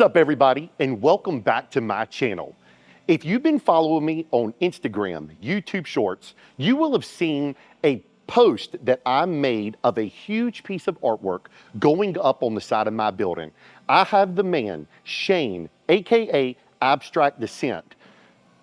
up, everybody, and welcome back to my channel. If you've been following me on Instagram, YouTube Shorts, you will have seen a post that I made of a huge piece of artwork going up on the side of my building. I have the man, Shane, aka Abstract Dissent,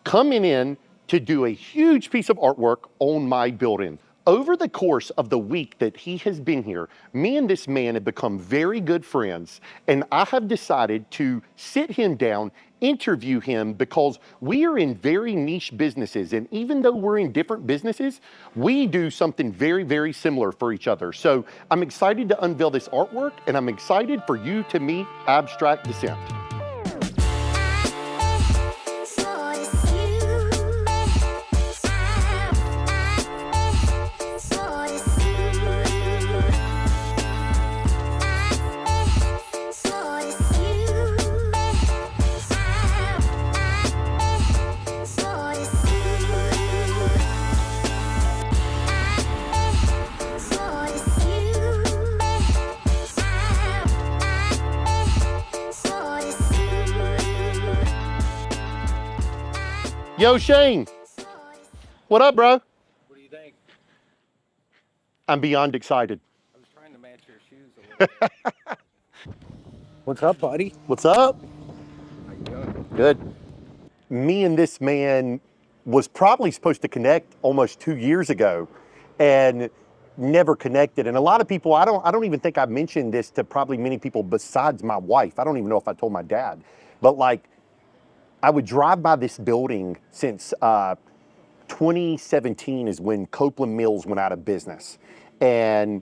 coming in to do a huge piece of artwork on my building. Over the course of the week that he has been here, me and this man have become very good friends, and I have decided to sit him down, interview him, because we are in very niche businesses, and even though we're in different businesses, we do something very, very similar for each other. So I'm excited to unveil this artwork, and I'm excited for you to meet Abstract Dissent. Yo, Shane. What up, bro? What do you think? I'm beyond excited. I was trying to match your shoes a little bit. What's up, buddy? What's up? How you doing? Good. Me and this man was probably supposed to connect almost 2 years ago and never connected. And a lot of people, I don't even think I mentioned this to probably many people besides my wife. I don't even know if I told my dad, but like, I would drive by this building since 2017 is when Copeland Mills went out of business. And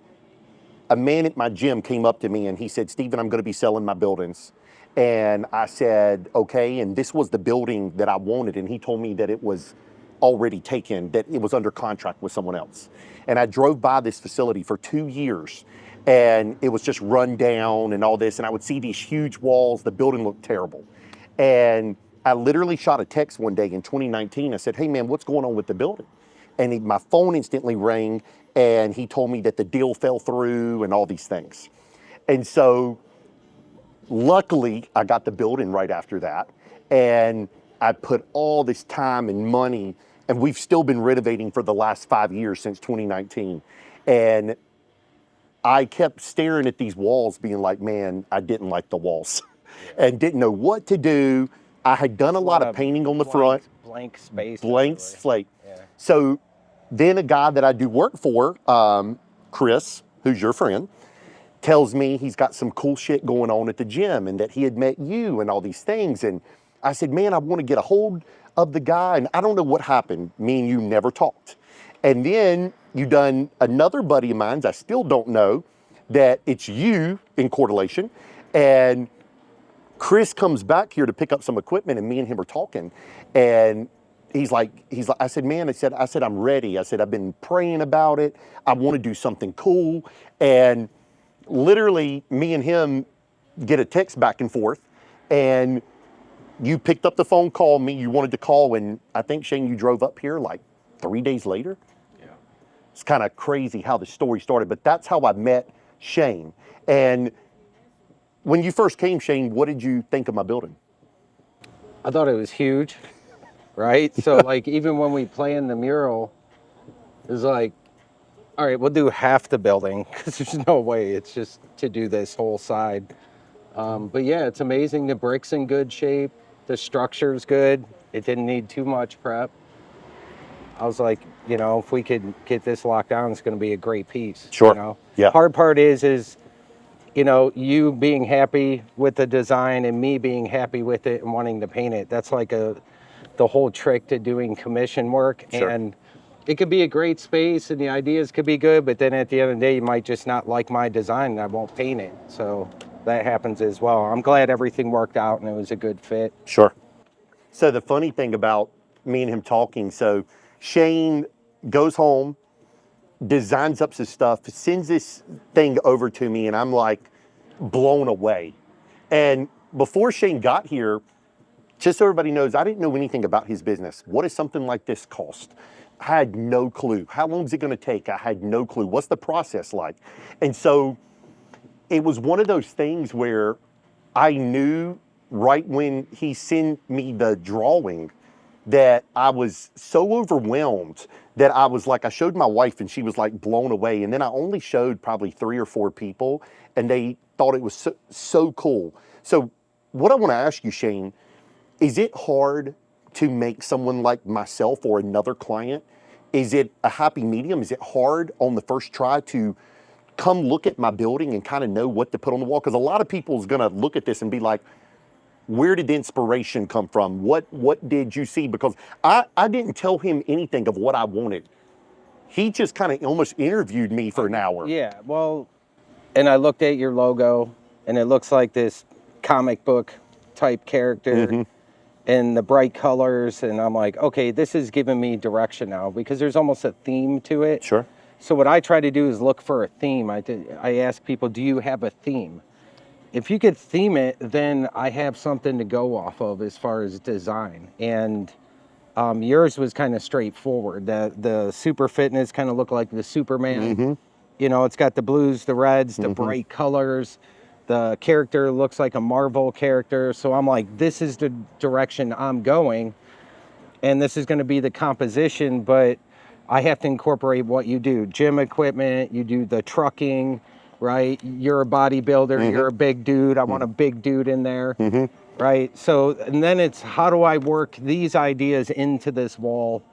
a man at my gym came up to me and he said, "Stephen, I'm gonna be selling my buildings." And I said, okay. And this was the building that I wanted. And he told me that it was already taken, that it was under contract with someone else. And I drove by this facility for 2 years and it was just run down and all this. And I would see these huge walls. The building looked terrible. And I literally shot a text one day in 2019. I said, "Hey man, what's going on with the building?" And my phone instantly rang and he told me that the deal fell through and all these things. And so luckily I got the building right after that. And I put all this time and money, and we've still been renovating for the last 5 years since 2019. And I kept staring at these walls being like, man, I didn't like the walls and didn't know what to do. I had done a lot of painting on the front. Blank space. Blank slate. Yeah. So then a guy that I do work for, Chris, who's your friend, tells me he's got some cool shit going on at the gym and that he had met you and all these things. And I said, man, I want to get a hold of the guy. And I don't know what happened. Me and you never talked. And then you done another buddy of mine's, I still don't know, that it's you in correlation. And Chris comes back here to pick up some equipment and me and him are talking. And he's like, I said, man, I said, I'm ready. I said, I've been praying about it. I want to do something cool. And literally me and him get a text back and forth. And you picked up the phone, called me, you wanted to call. And I think, Shane, you drove up here like 3 days later. Yeah. It's kind of crazy how the story started, but that's how I met Shane. And when you first came, Shane, what did you think of my building? I thought it was huge, right? So like even when we planned the mural, it was like, all right, we'll do half the building because there's no way it's just to do this whole side. But yeah, it's amazing. The brick's in good shape. The structure's good. It didn't need too much prep. I was like, you know, if we could get this locked down, it's going to be a great piece. Sure. You know? Yeah. Hard part is, you know, you being happy with the design and me being happy with it and wanting to paint it. That's like the whole trick to doing commission work. Sure. And it could be a great space and the ideas could be good, but then at the end of the day, you might just not like my design and I won't paint it. So that happens as well. I'm glad everything worked out and it was a good fit. Sure. So the funny thing about me and him talking, so Shane goes home, designs up his stuff, sends this thing over to me, and I'm like blown away. And before Shane got here, just so everybody knows, I didn't know anything about his business. What does something like this cost? I had no clue. How long is it gonna take? I had no clue. What's the process like? And so it was one of those things where I knew right when he sent me the drawing that I was so overwhelmed that I was like, I showed my wife and she was like blown away. And then I only showed probably 3 or 4 people and they thought it was so cool. So what I want to ask you, Shane, is it hard to make someone like myself or another client? Is it a happy medium? Is it hard on the first try to come look at my building and kind of know what to put on the wall? Because a lot of people is going to look at this and be like, where did the inspiration come from? What did you see? Because I didn't tell him anything of what I wanted. He just kind of almost interviewed me for an hour. Yeah, well, and I looked at your logo, and it looks like this comic book type character, and the bright colors, and I'm like, okay, this is giving me direction now, because there's almost a theme to it. Sure. So what I try to do is look for a theme. I ask people, do you have a theme? If you could theme it, then I have something to go off of as far as design. And yours was kind of straightforward. The super fitness kind of looked like the Superman. You know, it's got the blues, the reds, the bright colors. The character looks like a Marvel character. So I'm like, this is the direction I'm going. And this is going to be the composition, but I have to incorporate what you do. Gym equipment, you do the trucking, right? You're a bodybuilder, you're a big dude. I want a big dude in there, right? So, and then it's how do I work these ideas into this wall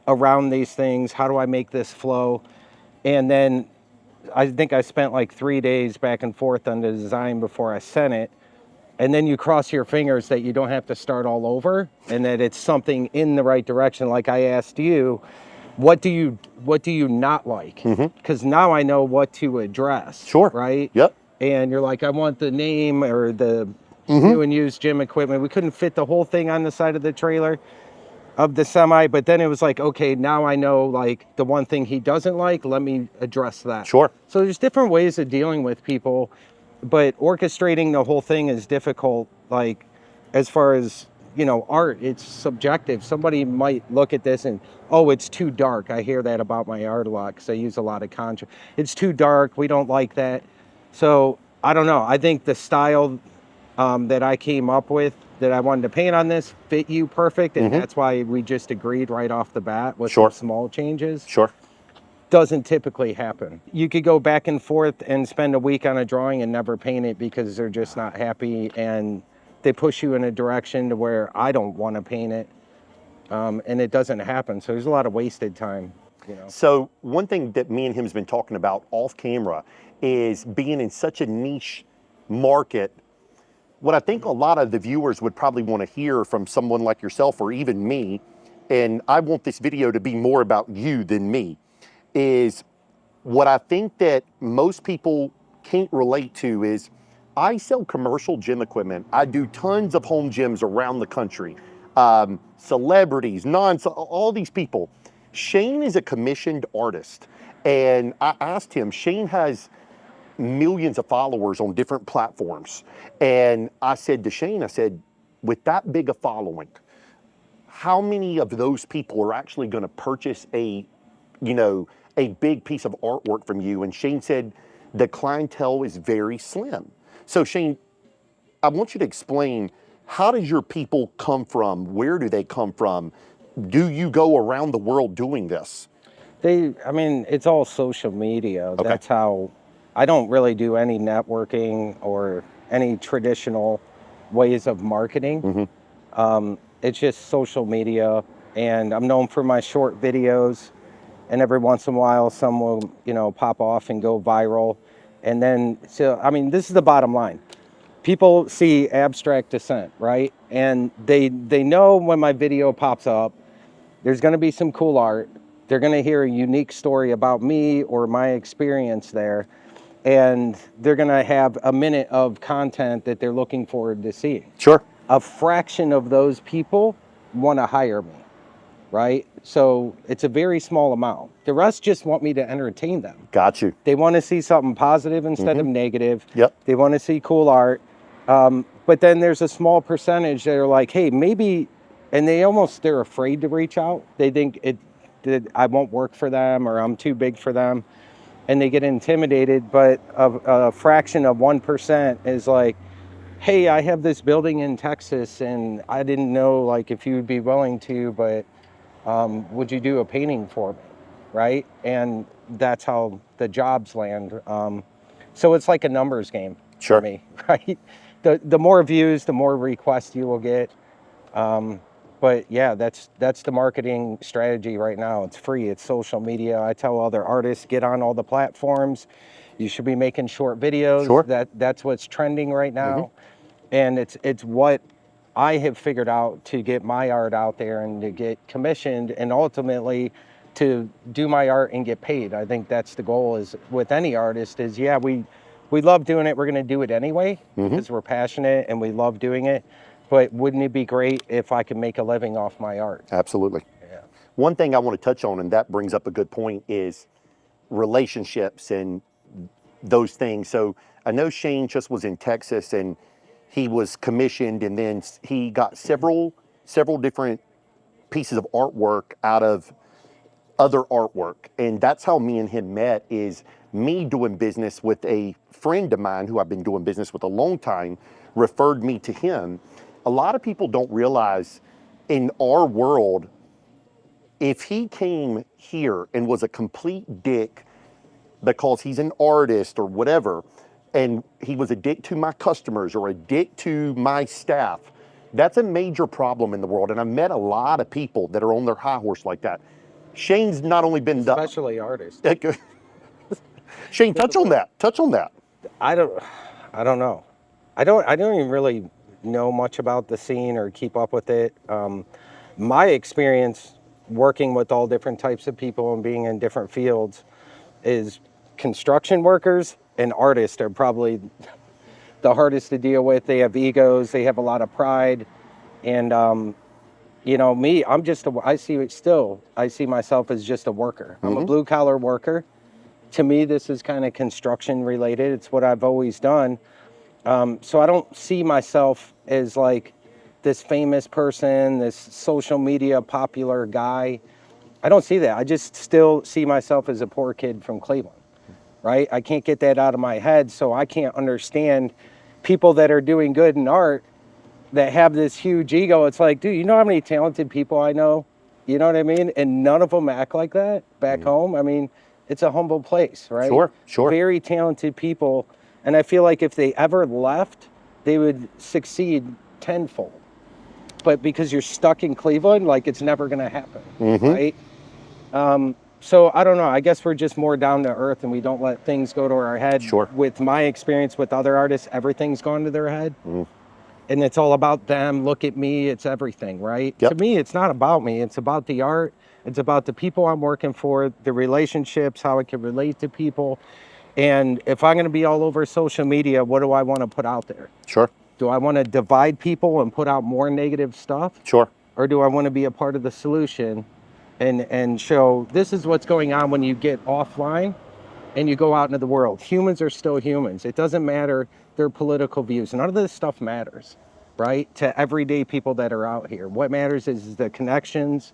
around these things? How do I make this flow? And then I think I spent like 3 days back and forth on the design before I sent it. And then you cross your fingers that you don't have to start all over and that it's something in the right direction. Like I asked you, what do you not like? Because now I know what to address. Sure. Right? Yep. And you're like, I want the name or the new and used gym equipment. We couldn't fit the whole thing on the side of the trailer of the semi, but then it was like, okay, now I know like the one thing he doesn't like, let me address that. Sure. So there's different ways of dealing with people, but orchestrating the whole thing is difficult. Like as far as, you know, art, it's subjective. Somebody might look at this and, oh, it's too dark. I hear that about my art a lot because I use a lot of contrast. It's too dark. We don't like that. So I don't know. I think the style that I came up with that I wanted to paint on this fit you perfect. And that's why we just agreed right off the bat with some small changes. Sure. Doesn't typically happen. You could go back and forth and spend a week on a drawing and never paint it because they're just not happy and they push you in a direction to where I don't want to paint it. And it doesn't happen. So there's a lot of wasted time. You know? So one thing that me and him has been talking about off camera is being in such a niche market. What I think a lot of the viewers would probably want to hear from someone like yourself or even me, and I want this video to be more about you than me, is what I think that most people can't relate to is I sell commercial gym equipment. I do tons of home gyms around the country, celebrities, all these people. Shane is a commissioned artist. And I asked him, Shane has millions of followers on different platforms. And I said to Shane, I said, with that big a following, how many of those people are actually going to purchase a big piece of artwork from you? And Shane said, the clientele is very slim. So Shane, I want you to explain, how does your people come from? Where do they come from? Do you go around the world doing this? It's all social media. Okay. That's how, I don't really do any networking or any traditional ways of marketing. It's just social media, and I'm known for my short videos, and every once in a while some will, pop off and go viral. And then, this is the bottom line. People see Abstract Dissent, right? And they know when my video pops up, there's going to be some cool art. They're going to hear a unique story about me or my experience there. And they're going to have a minute of content that they're looking forward to seeing. Sure. A fraction of those people want to hire me, right? So it's a very small amount. The rest just want me to entertain them. Got you. They want to see something positive instead of negative. Yep. They want to see cool art. But then there's a small percentage that are like, hey, maybe, and they're afraid to reach out. They think I won't work for them or I'm too big for them. And they get intimidated, but a fraction of 1% is like, hey, I have this building in Texas and I didn't know like if you would be willing to, but would you do a painting for me? Right? And that's how the jobs land. So it's like a numbers game for Sure. me, right? The more views, the more requests you will get. But yeah, that's the marketing strategy right now. It's free. It's social media. I tell other artists, get on all the platforms. You should be making short videos. Sure. That's what's trending right now. And it's what I have figured out to get my art out there and to get commissioned and ultimately to do my art and get paid. I think that's the goal is with any artist is, yeah, we love doing it. We're going to do it anyway because we're passionate and we love doing it. But wouldn't it be great if I could make a living off my art? Absolutely. Yeah. One thing I want to touch on, and that brings up a good point, is relationships and those things. So I know Shane just was in Texas and he was commissioned, and then he got several different pieces of artwork out of other artwork. And that's how me and him met, is me doing business with a friend of mine who I've been doing business with a long time, referred me to him. A lot of people don't realize in our world, if he came here and was a complete dick because he's an artist or whatever, and he was a dick to my customers or a dick to my staff, that's a major problem in the world. And I've met a lot of people that are on their high horse like that. Shane's not only been Especially artists. Shane, touch on that. Touch on that. I don't know. I don't even really know much about the scene or keep up with it. My experience working with all different types of people and being in different fields is construction workers and artists are probably the hardest to deal with. They have egos, they have a lot of pride, and you know me. I see myself as just a worker. I'm a blue collar worker. To me, this is kind of construction related. It's what I've always done. So I don't see myself as like this famous person, this social media popular guy. I don't see that. I just still see myself as a poor kid from Cleveland, right? I can't get that out of my head, so I can't understand people that are doing good in art that have this huge ego. It's like, dude, you know how many talented people I know? You know what I mean? And none of them act like that back home. I mean, it's a humble place, right? Sure. Very talented people. And I feel like if they ever left, they would succeed tenfold. But because you're stuck in Cleveland, like it's never going to happen, right? So I don't know. I guess we're just more down to earth and we don't let things go to our head. Sure. With my experience with other artists, everything's gone to their head. And it's all about them. Look at me. It's everything, right? Yep. To me, it's not about me. It's about the art. It's about the people I'm working for, the relationships, how I can relate to people. And if I'm going to be all over social media, what do I want to put out there? Sure. Do I want to divide people and put out more negative stuff? Sure. Or do I want to be a part of the solution and show this is what's going on when you get offline and you go out into the world? Humans are still humans. It doesn't matter their political views. None of this stuff matters, right? To everyday people that are out here. What matters is the connections,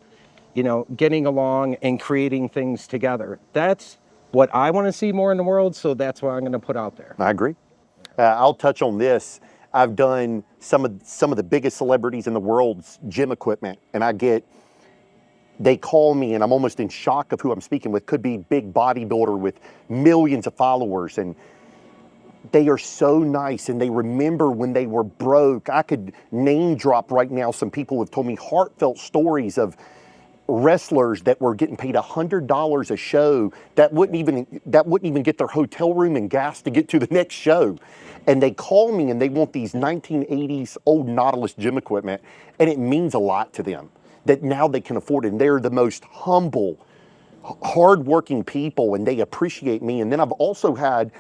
you know, getting along and creating things together. That's what I want to see more in the world, so that's what I'm going to put out there. I agree. I'll touch on this. I've done some of the biggest celebrities in the world's gym equipment, and they call me, and I'm almost in shock of who I'm speaking with. Could be big bodybuilder with millions of followers, and they are so nice, and they remember when they were broke. I could name drop right now some people who have told me heartfelt stories of wrestlers that were getting paid $100 a show that wouldn't even get their hotel room and gas to get to the next show. And they call me and they want these 1980s old Nautilus gym equipment, and it means a lot to them that now they can afford it. And they're the most humble, hardworking people, and they appreciate me. And then I've also had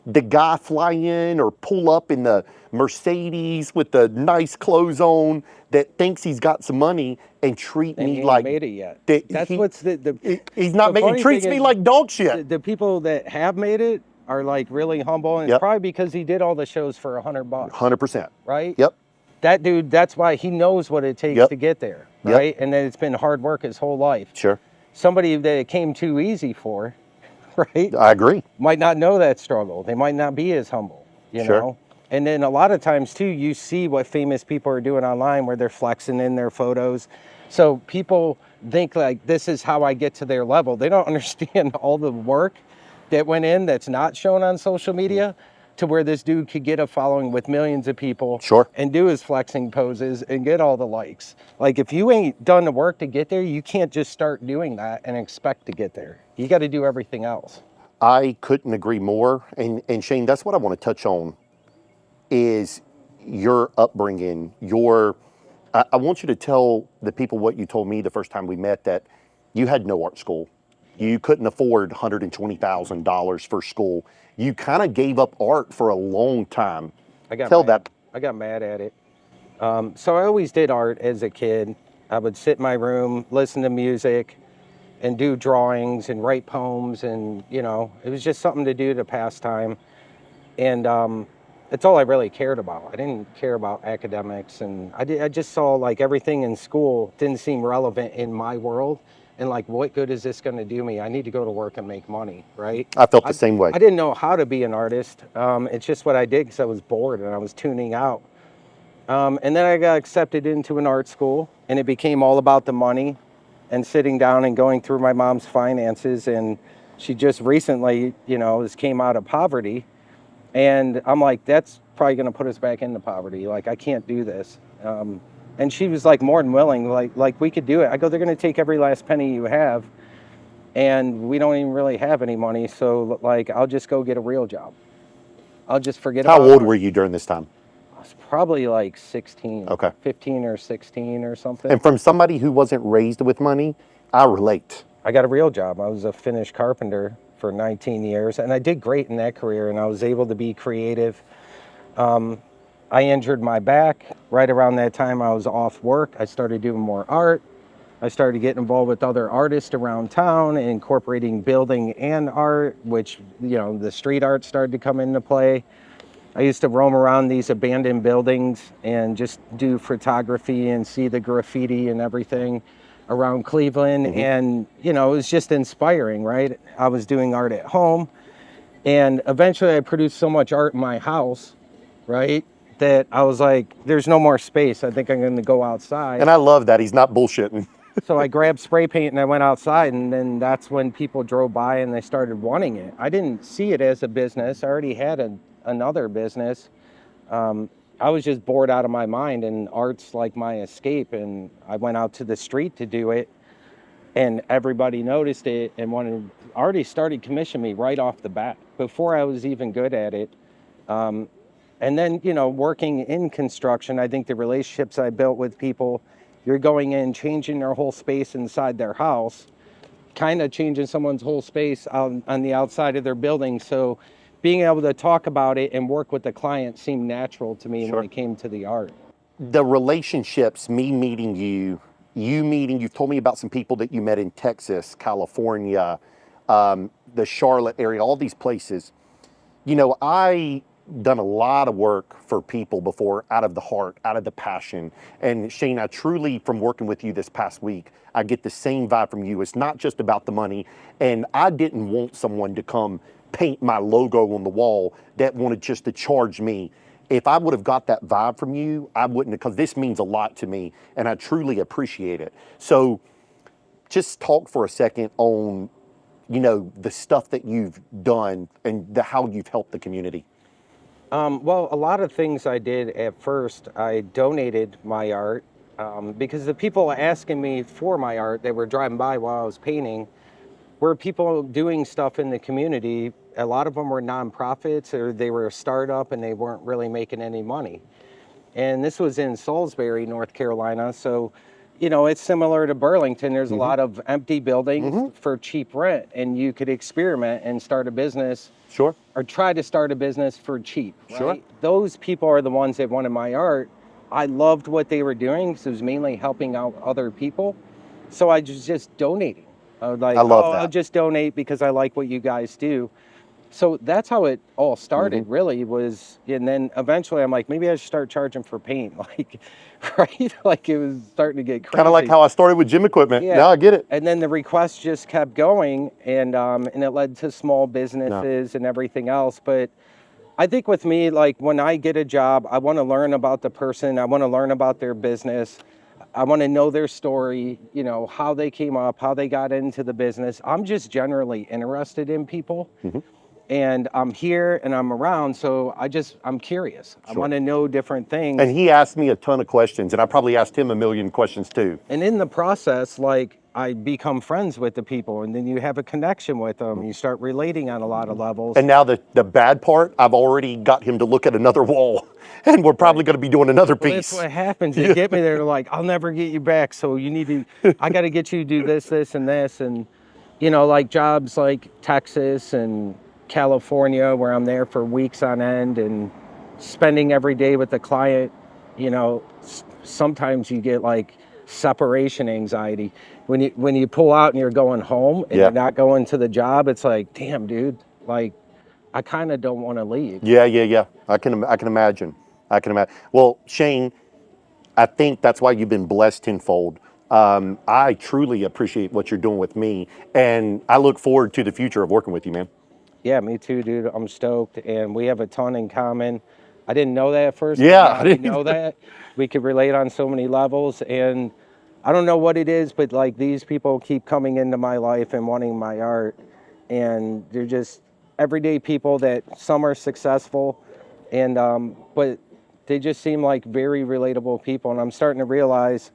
the guy fly in or pull up in the Mercedes with the nice clothes on that thinks he's got some money and treat And me he like ain't made it yet. that What's the he's not the making. funny He treats thing me is, like dog shit. the people that have made it are like really humble, and it's Yep. probably because he did all the shows for $100, 100%. right? Yep. That dude, that's why he knows what it takes Yep. to get there, Yep. right? And then it's been hard work his whole life. Sure. Somebody that it came too easy for, right? I agree. Might not know that struggle. They might not be as humble, you Sure. know? And then a lot of times too, you see what famous people are doing online where they're flexing in their photos. So people think like, this is how I get to their level. They don't understand all the work that went in that's not shown on social media to where this dude could get a following with millions of people Sure. and do his flexing poses and get all the likes. Like if you ain't done the work to get there, you can't just start doing that and expect to get there. You got to do everything else. I couldn't agree more. And Shane, that's what I want to touch on is your upbringing, I want you to tell the people what you told me the first time we met, that you had no art school. You couldn't afford $120,000 for school. You kind of gave up art for a long time. I got Tell mad. that. I got mad at it. So I always did art as a kid. I would sit in my room, listen to music, and do drawings and write poems, and it was just something to do to pass time. And it's all I really cared about. I didn't care about academics, and I just saw like everything in school didn't seem relevant in my world. And like, what good is this going to do me? I need to go to work and make money, right? I felt the same way. I didn't know how to be an artist. It's just what I did because I was bored and I was tuning out. And then I got accepted into an art school, and it became all about the money and sitting down and going through my mom's finances. And she just recently, came out of poverty. And I'm like, that's probably going to put us back into poverty. Like, I can't do this. And she was like more than willing, like we could do it. I go, they're going to take every last penny you have, and we don't even really have any money. So like, I'll just go get a real job. I'll just forget How about old art. were you during this time? I was probably like 16, Okay. 15 or 16 or something. And from somebody who wasn't raised with money, I relate. I got a real job. I was a finished carpenter for 19 years, and I did great in that career, and I was able to be creative. I injured my back. Right around that time, I was off work. I started doing more art. I started getting involved with other artists around town, incorporating building and art, which, the street art started to come into play. I used to roam around these abandoned buildings and just do photography and see the graffiti and everything around Cleveland. Mm-hmm. And, it was just inspiring, right? I was doing art at home, and eventually I produced so much art in my house, right, that I was like, there's no more space. I think I'm going to go outside. And I love that. He's not bullshitting. So I grabbed spray paint and I went outside, and then that's when people drove by and they started wanting it. I didn't see it as a business. I already had another business. I was just bored out of my mind, and art's like my escape. And I went out to the street to do it, and everybody noticed it and already started commissioning me right off the bat before I was even good at it. And then, working in construction, I think the relationships I built with people, you're going in, changing their whole space inside their house, kind of changing someone's whole space on the outside of their building. So being able to talk about it and work with the client seemed natural to me. Sure. When it came to the art. The relationships, me meeting you meeting, you've told me about some people that you met in Texas, California, the Charlotte area, all these places. I done a lot of work for people before, out of the heart, out of the passion. And Shane, I truly, from working with you this past week, I get the same vibe from you. It's not just about the money. And I didn't want someone to come paint my logo on the wall that wanted just to charge me. If I would have got that vibe from you, I wouldn't have, because this means a lot to me and I truly appreciate it. So just talk for a second on, the stuff that you've done and how you've helped the community. Well, a lot of things I did at first, I donated my art because the people asking me for my art, they were driving by while I was painting, were people doing stuff in the community. A lot of them were nonprofits, or they were a startup and they weren't really making any money. And this was in Salisbury, North Carolina. So, it's similar to Burlington. There's a lot of empty buildings for cheap rent, and you could experiment and start a business. Sure. Or try to start a business for cheap. Right? Sure. Those people are the ones that wanted my art. I loved what they were doing because it was mainly helping out other people. So I just donating. I was like, I love that. I'll just donate because I like what you guys do. So that's how it all started, really, was, and then eventually I'm like, maybe I should start charging for paint, like, right? Like, it was starting to get crazy. Kind of like how I started with gym equipment. Yeah. Now I get it. And then the requests just kept going, and it led to small businesses and everything else. But I think with me, like when I get a job, I want to learn about the person. I want to learn about their business. I want to know their story, you know, how they came up, how they got into the business. I'm just generally interested in people. And I'm here and I'm around, so I'm curious. I Sure. want to know different things. And he asked me a ton of questions, and I probably asked him a million questions too. And in the process, like I become friends with the people, and then you have a connection with them. You start relating on a lot of levels. And now the bad part, I've already got him to look at another wall, and we're probably going to be doing another Well, piece. that's what happens. They get me there, like, I'll never get you back. So you need to, I got to get you to do this, this, and this. And, you know, like jobs like Texas and California, where I'm there for weeks on end and spending every day with the client, you know, sometimes you get like separation anxiety. When you pull out and you're going home and Yeah. you're not going to the job, it's like, damn, dude, like, I kind of don't want to leave. Yeah. I can imagine. I can imagine. Well, Shane, I think that's why you've been blessed tenfold. I truly appreciate what you're doing with me, and I look forward to the future of working with you, man. Yeah, me too, dude. I'm stoked, and we have a ton in common. I didn't know that at first. Yeah, Now I I didn't know that. We could relate on so many levels, and I don't know what it is, but like these people keep coming into my life and wanting my art, and they're just everyday people that some are successful, and but they just seem like very relatable people, and I'm starting to realize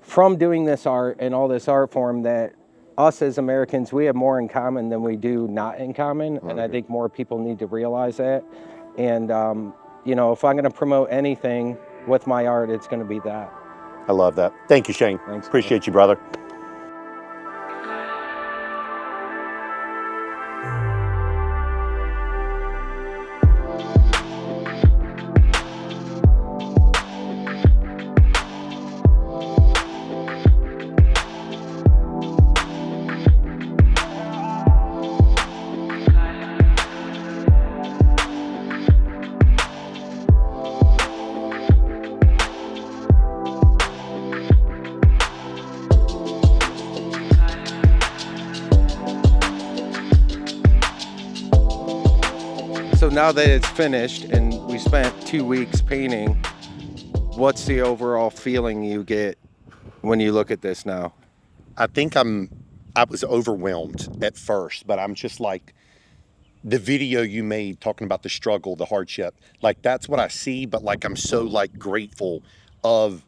from doing this art and all this art form that us as Americans, we have more in common than we do not in common. And I think more people need to realize that. And, you know, if I'm going to promote anything with my art, it's going to be that. I love that. Thank you, Shane. Thanks, man. Appreciate you, brother. So now that it's finished and we spent 2 weeks painting, what's the overall feeling you get when you look at this now? I think I was overwhelmed at first, but I'm just like, the video you made talking about the struggle, the hardship, like that's what I see, but like I'm so like grateful of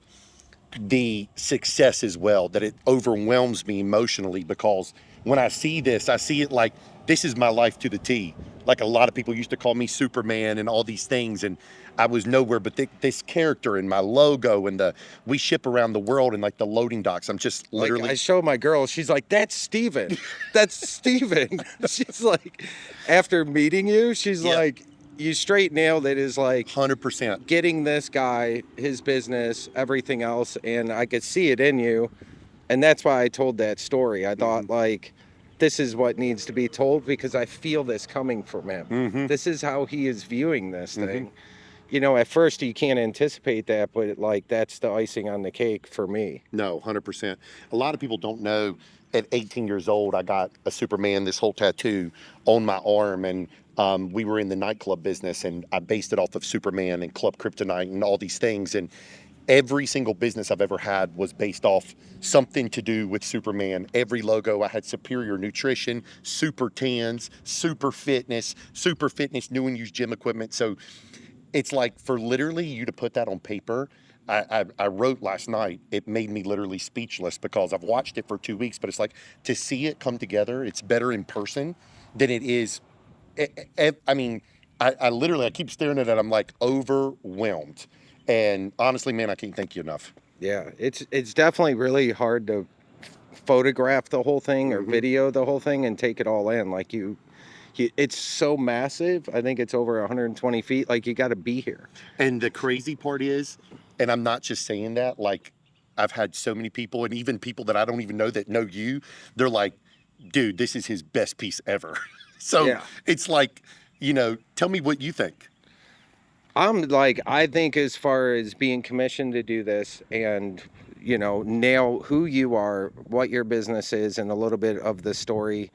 the success as well, that it overwhelms me emotionally, because when I see this, I see it like this is my life to the T. Like a lot of people used to call me Superman and all these things, and I was nowhere but this character and my logo and we ship around the world and like the loading docks. I'm just literally. Like I show my girl, she's like, "That's Steven. That's Steven." She's like, after meeting you, she's Yeah. like, "You straight nailed it." Is like 100%. getting this guy, his business, everything else, and I could see it in you, and that's why I told that story. I thought like, this is what needs to be told because I feel this coming from him. This is how he is viewing this thing. You know, at first you can't anticipate that, but like that's the icing on the cake for me. No, 100%. A lot of people don't know, at 18 years old, I got a Superman, this whole tattoo on my arm. And we were in the nightclub business, and I based it off of Superman and Club Kryptonite and all these things. And every single business I've ever had was based off something to do with Superman. Every logo, I had Superior Nutrition, Super Tans, Super Fitness new and used gym equipment. So it's like, for literally you to put that on paper, I wrote last night, it made me literally speechless, because I've watched it for 2 weeks, but it's like, to see it come together, it's better in person than it is. I mean, I literally, I keep staring at it, I'm like overwhelmed. And honestly, man, I can't thank you enough. Yeah, it's definitely really hard to photograph the whole thing or video the whole thing and take it all in. Like it's so massive. I think it's over 120 feet. Like you got to be here. And the crazy part is, and I'm not just saying that, like I've had so many people, and even people that I don't even know that know you, they're like, dude, this is his best piece ever. So Yeah. it's like, tell me what you think. I think as far as being commissioned to do this and, nail who you are, what your business is, and a little bit of the story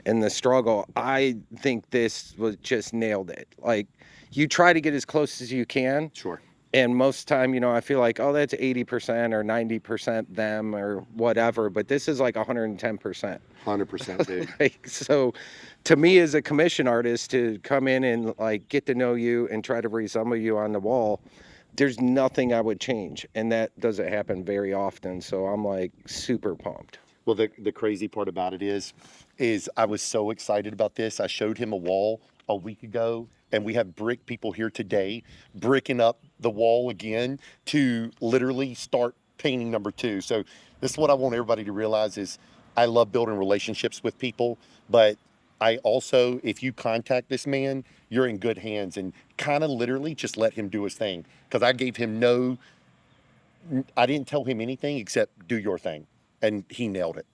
and the struggle, I think this was just nailed it. Like, you try to get as close as you can. Sure. And most time, you know, I feel like, oh, that's 80% or 90% them or whatever, but this is like 110%. 100%, dude. Like, so to me as a commission artist, to come in and like get to know you and try to resemble you on the wall, there's nothing I would change. And that doesn't happen very often. So I'm like super pumped. Well, the crazy part about it is I was so excited about this. I showed him a wall a week ago, and we have brick people here today bricking up the wall again to literally start painting number 2. So this is what I want everybody to realize is I love building relationships with people, but I also, if you contact this man, you're in good hands, and kind of literally just let him do his thing. Because I gave him I didn't tell him anything except do your thing. And he nailed it.